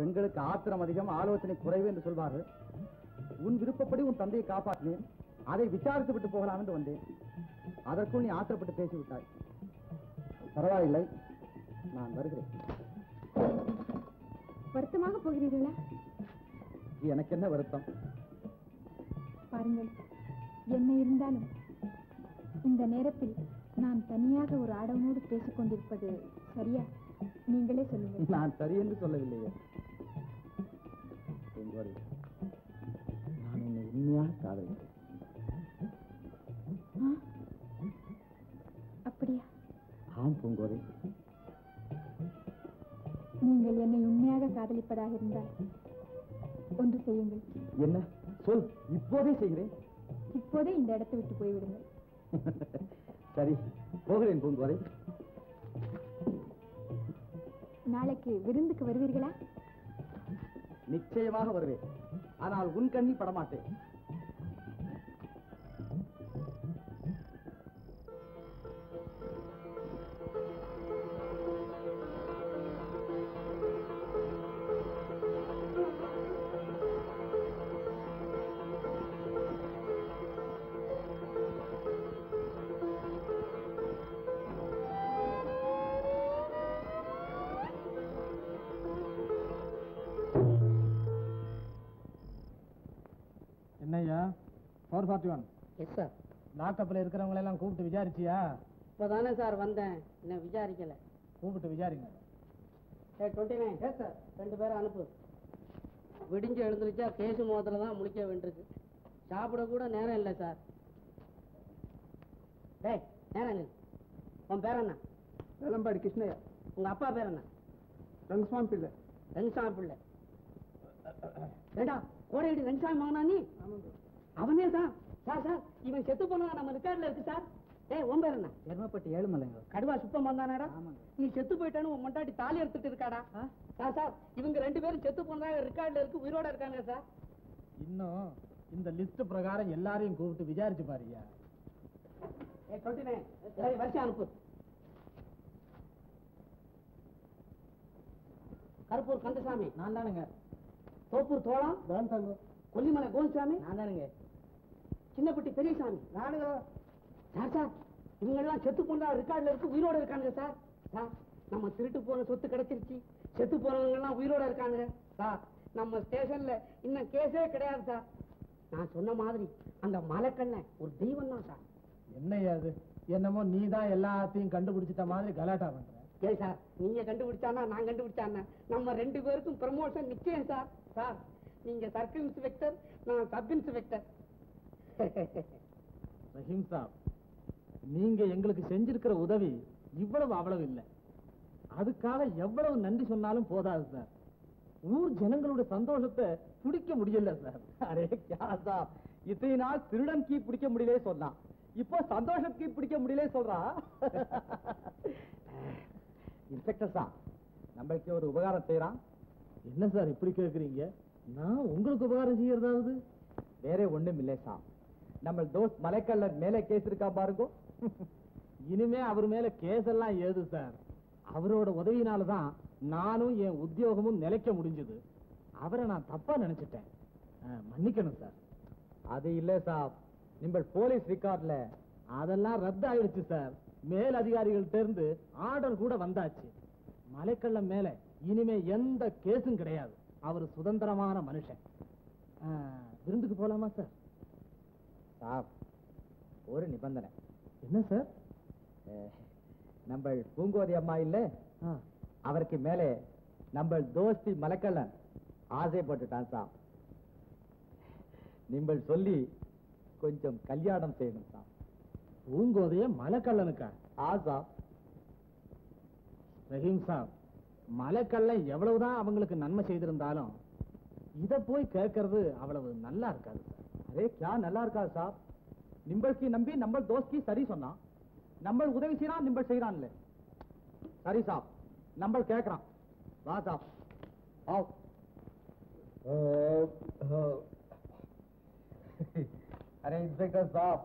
பெண்களுக்கு ஆத்திரம் அதிகம், ஆலோசனை குறைவு என்று சொல்வார்கள். உன் விருப்பப்படி உன் தந்தையை காப்பாற்றினேன். அதை விசாரித்து விட்டு போகலாம் என்று வந்தேன். அதற்குள் நீ ஆத்திரப்பட்டு பேசிவிட்டாய். பரவாயில்லை, நான் வருகிறேன். வருத்தமாக போகிறீர்களா? எனக்கு என்ன வருத்தம்? பாருங்கள், என்ன இருந்தாலும் இந்த நேரத்தில் நான் தனியாக ஒரு ஆடவனோடு பேசிக் கொண்டிருப்பது சரியா? நீங்களே சொல்லுங்கள். நான் சரி என்று சொல்லவில்லையே. நான் உன்னை உண்மையாக காதலிக்கிறேன். அப்படியா? ஆம் பூங்கோதை. நீங்கள் என்னை உண்மையாக காதலிப்பதாக இருந்தால் ஒன்று செய்யுங்கள். என்ன? சொல், இப்போதே செய்கிறேன். இப்போதே இந்த இடத்தை விட்டு போய்விடுங்கள். சரி, போகிறேன் பூங்கோதை. நாளைக்கு விருந்துக்கு வருவீர்களா? நிச்சயமாக வருவேன். ஆனால் உன் கண்ணில் படமாட்டேன். என்னையா 441? Yes sir. லாக்கப்பில் இருக்கிறவங்களை எல்லாம் கூப்பிட்டு விசாரிச்சியா? இப்போதானே சார் வந்தேன், இன்னும் விசாரிக்கல. கூப்பிட்டு விசாரிங்க. 29. Yes sir. 2 பேரை அனுப்பு. விடிஞ்சு எழுந்திருச்சா கேசு முகத்தில் தான் முழிக்க வேண்டியிருக்கு. சாப்பிட கூட நேரம் இல்லை சார். டேய், நேரம் இல்லை. உன் பேர் என்ன? வேலம்பாடி கிருஷ்ணய்யா. உங்க அப்பா பேர் என்ன? ரங்கசாமி பிள்ளை. ரங்கசாமி பிள்ளை. ஏண்டா கோடையடி ரங்கசாமி மகனா நீ? அவனே தான் சார். சார், இவன் செத்து போனா நம்ம ரெக்கார்ட்ல இருக்கு சார். ஏய், உன் பேர் என்ன? எருமப்பட்டி ஏழுமலைங்க. கடுவா சுத்தம் வந்தானடா. நீ செத்து போயிட்டானு உன் மண்டாடி தாலி எடுத்துட்டு இருக்காடா. சார் சார், இவங்க 2 பேரும் செத்து போனதாக ரெக்கார்ட்ல இருக்கு, உயிரோட இருக்காங்க சார். இன்னும் இந்த லிஸ்ட் பிரகாரம் எல்லாரையும் கூப்பிட்டு விசாரிச்சு பாருயா. ஏய் 29, வருஷம் அனுப்பு. கருப்பூர் கந்தசாமி. நான் தானுங்க. தோப்பூர் தோளம். தான் தாங்க. கொல்லிமலை கோவிசாமி. நான் தானுங்க. சின்னப்பட்டி பெரியசாமி. நானுங்க. சார் சார், இவங்க எல்லாம் செத்து போனதா ரெக்கார்ட்ல இருக்கு, உயிரோட இருக்காங்க சார். சார், நம்ம திருட்டு போன சொத்து கிடைச்சிருச்சு. செத்து போனவங்க எல்லாம் உயிரோட இருக்காங்க சார். நம்ம ஸ்டேஷன்ல இன்னும் கேஸே கிடையாது சார். நான் சொன்ன மாதிரி அந்த மலைக்கண்ண ஒரு தெய்வம் தான் சார். என்னையா அது? என்னமோ நீ தான் எல்லாத்தையும் கண்டுபிடிச்சிட்ட மாதிரி கலாட்டா பண்ற. ஏய் சார், நீங்க கண்டுபிடிச்சானா நான் கண்டுபிடிச்சானா நம்ம 2 பேருக்கும் ப்ரமோஷன் நிச்சயம் சார். சார், நீங்க சர்க்கிள் இன்ஸ்பெக்டர், நான் சப் இன்ஸ்பெக்டர். ரஹீம் சாப், நீங்க எங்களுக்கு செஞ்சிருக்கிற உதவி இவ்வளவு அவ்வளவு இல்லை. அதுக்காக எவ்வளவு நன்றி சொன்னாலும் போதாது சார். ஊர் ஜனங்களோட சந்தோஷத்தை பிடிக்க முடியல சார். அரே क्या साहब, इतनी நாள் திருடன் கீ பிடிக்க முடியலே சொன்னான், இப்போ சந்தோஷம் கீ பிடிக்க முடியலே சொல்றா. இன்ஸ்பெக்டர் சார், நம்மளுக்கு ஒரு உபகாரம் செய்யறான். என்ன சார் இப்படி கேட்குறீங்க? நான் உங்களுக்கு உபகாரம் செய்யறதாவது? வேற ஒண்ணும் இல்லை சார். நம்ம தோஸ்த் மலைக்கல்லர் மேலே கேஸ் இருக்கா பாருங்க. இனிமே அவர் மேல கேஸ் எல்லாம் ஏது சார். அவரோட உதவினாலதான் நானும் என் உத்தியோகமும் நிலைக்க முடிஞ்சது. அவரை நான் தப்பா நினைச்சிட்டேன், மன்னிக்கணும் சார். அது இல்ல சார், நம்ம போலீஸ் ரெக்கார்ட்ல அதெல்லாம் ரத்து ஆயிடுச்சு சார். மேல் அதிகாரிகள்ட்ட இருந்து ஆர்டர் கூட வந்தாச்சு. மலைக்கல்லம் மேல இனிமே எந்த கேஸும் கிடையாது. அவர் சுதந்திரமான மனுஷன். விருந்துக்கு போலாமா சார்? சார், ஒரு நிபந்தனை. என்ன சார்? நம்ம பூங்கோதி அம்மா இல்ல, அவருக்கு மேலே நம்ம தோஸ்தி மலைக்கல்லன் ஆசைப்பட்டுட்டான் சார். நீங்கள் சொல்லி கொஞ்சம் கல்யாணம் செய்யணும் சார். பூங்கோதைய மலைக்கல்லனுக்கா? ஆசா. ரஹீம் சாப், மலைக்கல்லன் எவ்வளவுதான் அவங்களுக்கு நன்மை செய்திருந்தாலும் இத போய் கேட்கறது அவ்வளவு நல்லா இருக்காது சார். அரே क्या நல்லா இருக்காது சார்? நிம்பளுக்கு நம்பி நம்ம தோஸ்தி சரி சொன்னா, நம்ம உதவி செய்யறான், நிம்பள் செய்யறான்ல. சரி சாப், நம்ம கேட்கறான். வா சாப், आओ. அரே இன்ஸ்பெக்டர் சாப்,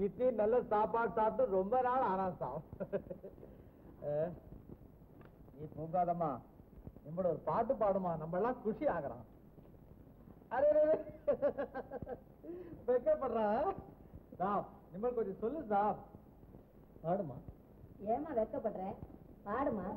இத்தனை நல்ல சாப்பாடு சாப்பிட்டு ரொம்ப நாள் ஆனா சாப். நீ பூங்காதம்மா, நம்மள ஒரு பாட்டு பாடுமா, நம்ம எல்லாம் குஷி ஆகிறோம். அரே வெக்கப்படுறா சாப், நிம்மல் கொஞ்சம் சொல்லு சாப். பாடுமா. ஏமா வெக்கப்படுற? பாடுமா.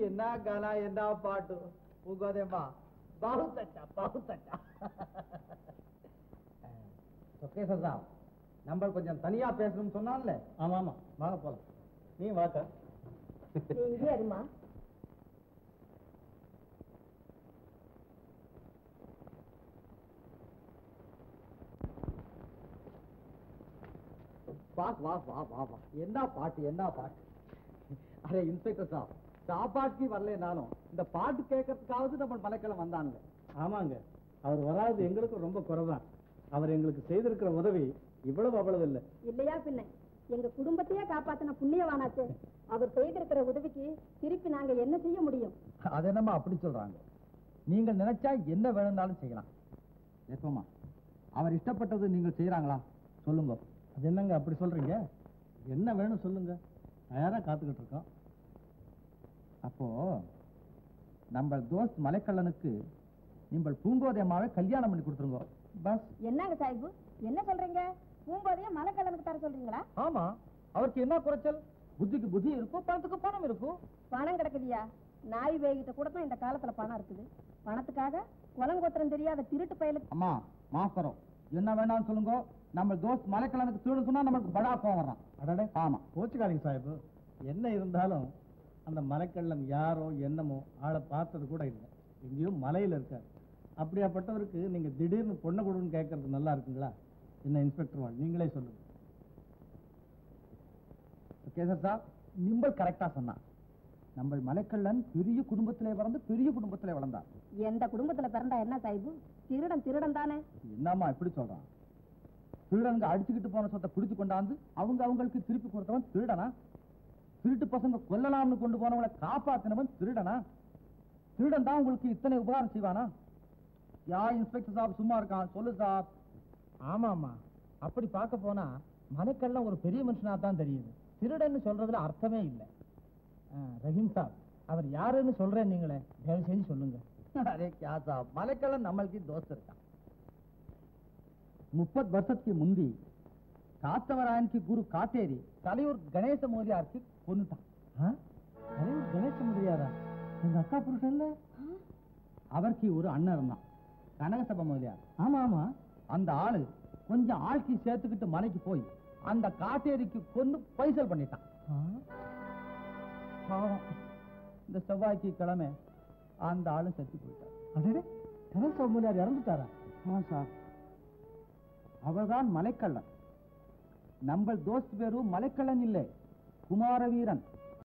என்ன கானா, என்ன பாட்டு பூங்கோதையம்மா. बहुत अच्छा, बहुत अच्छा. சொக்கேசர் சார், நம்ம கொஞ்சம் தனியா பேசணும்னு சொன்னான்ல. ஆமா ஆமா, வாங்க போலாம். நீ வாக்கா. நீ இங்கே இருமா. வா வா வா வா வா, என்ன பாட்டு என்ன பாட்டு. அரே இன்ஸ்பெக்டர் சார், சாப்பாட்டுக்கு வரலனாலும் இந்த பாட்டு கேட்கறதுக்காவது நம்ம மலைக்கெல்லாம் வந்தாங்க. ஆமாங்க, அவர் வராது எங்களுக்கு ரொம்ப குறைதான். அவர் எங்களுக்கு செய்திருக்கிற உதவி இவ்வளவு அவ்வளவு இல்லை. இல்லையா பின்ன, எங்க குடும்பத்தையே காப்பாத்தின புண்ணியவானாச்சு. அவர் செய்திருக்கிற உதவிக்கு திருப்பி நாங்க என்ன செய்ய முடியும்? அது என்னமா அப்படி சொல்றாங்க? நீங்கள் நினைச்சா என்ன வேணும்னாலும் செய்யலாம். எப்பமா அவர் இஷ்டப்பட்டது நீங்கள் செய்யறாங்களா சொல்லுங்க. அது என்னங்க அப்படி சொல்றீங்க? என்ன வேணும் சொல்லுங்க, தயாரா காத்துக்கிட்டு இருக்கோம். அப்போ நம்ம தோஸ்த் மலைக்கல்லனுக்கு நீங்கள் பூங்கோதையம்மாவை கல்யாணம் பண்ணி கொடுத்துருங்க பஸ். என்னங்க சாஹிபு, என்ன சொல்றீங்க? பூங்கோதைய மலைக்கல்லனுக்கு தர சொல்றீங்களா? ஆமா, அவருக்கு என்ன குறைச்சல்? புத்திக்கு புத்தி இருக்கும், பணத்துக்கு பணம் இருக்கும். பணம் கிடக்குதியா? நாய் வேகிட்ட கூட தான் இந்த காலத்துல பணம் இருக்குது. பணத்துக்காக குலங்கோத்திரம் தெரியாத திருட்டு பயலுக்கு. அம்மா மாஸ்டரும் என்ன வேணாம்னு சொல்லுங்க. நம்ம தோஸ்த் மலைக்கல்லனுக்கு திருடு சொன்னா நமக்கு படா கோவம் வர்றான். அடடே, ஆமா, கோச்சுக்காதீங்க சாஹிபு. என்ன இருந்தாலும் அந்த மலைக்கள்ளன் யாரோ என்னமோ ஆளை பார்த்தது கூட இல்லை, எங்கேயோ மலையில இருக்காரு. அப்படியாப்பட்டவருக்கு நீங்க திடீர்னு பொண்ணை கொடுன்னு கேட்கறது நல்லா இருக்குங்களா? என்ன இன்ஸ்பெக்டர் வாழ், நீங்களே சொல்லுங்க. கேசர் சார், நிம்பல் கரெக்டா சொன்னா. நம்ம மலைக்கல்லன் பெரிய குடும்பத்திலே பிறந்து பெரிய குடும்பத்திலே வளர்ந்தார். எந்த குடும்பத்துல பிறந்தா என்ன சாஹிபு? திருடன் திருடன் தானே. என்னம்மா இப்படி சொல்றான்? திருடனுங்க அடிச்சுக்கிட்டு போன சொத்தை பிடிச்சு கொண்டாந்து அவங்களுக்கு திருப்பி கொடுத்தவன் திருடனா? திருட்டு பசங்க கொல்லலாம்னு கொண்டு போனவங்களை காப்பாத்தினவன் திருடனா? திருடன் தான் உங்களுக்கு இத்தனை உபகாரம் செய்வானா? யா இன்ஸ்பெக்டர் சாப் சும்மா இருக்கான், சொல்லு சாப். ஆமா ஆமா, அப்படி பார்க்க போனா மலைக்கள்ளன் ஒரு பெரிய மனுஷனா தான் தெரியுது. திருடன்னு சொல்றதுல அர்த்தமே இல்லை. ரஹீம் சாப், அவர் யாருன்னு சொல்றேன் நீங்களே தயவு செஞ்சு சொல்லுங்க. अरे क्या साहब மலைக்கள்ளன் நம்மளுக்கு தோஸ்த் இருக்கான். 30 வருஷத்துக்கு முந்தி காத்தவராயனுக்கு குரு காத்தேரி தலையூர் கணேச மோதியாருக்கு கொன்னுட்டான். தலைவர் கணேச முதலியாரா? எங்க அக்கா புருஷன்ல? அவருக்கு ஒரு அண்ணன் இருந்தான் கனகசபை முதலியார். ஆமா ஆமா. அந்த ஆளு கொஞ்சம் ஆட்சி சேர்த்துக்கிட்டு மலைக்கு போய் அந்த காட்டேரிக்கு கொன்னு பைசல் பண்ணிட்டான். பாவம், இந்த செவ்வாய்க்கு கிழமை அந்த ஆளு செத்து போயிட்டார். அடே, கணேச முதலியார் இறந்துட்டாரா? சார், அவர்தான் மலைக்கள்ளன். நம்ம தோஸ்த் பேரு மலைக்கள்ளன் இல்லை, குமார வீரன்.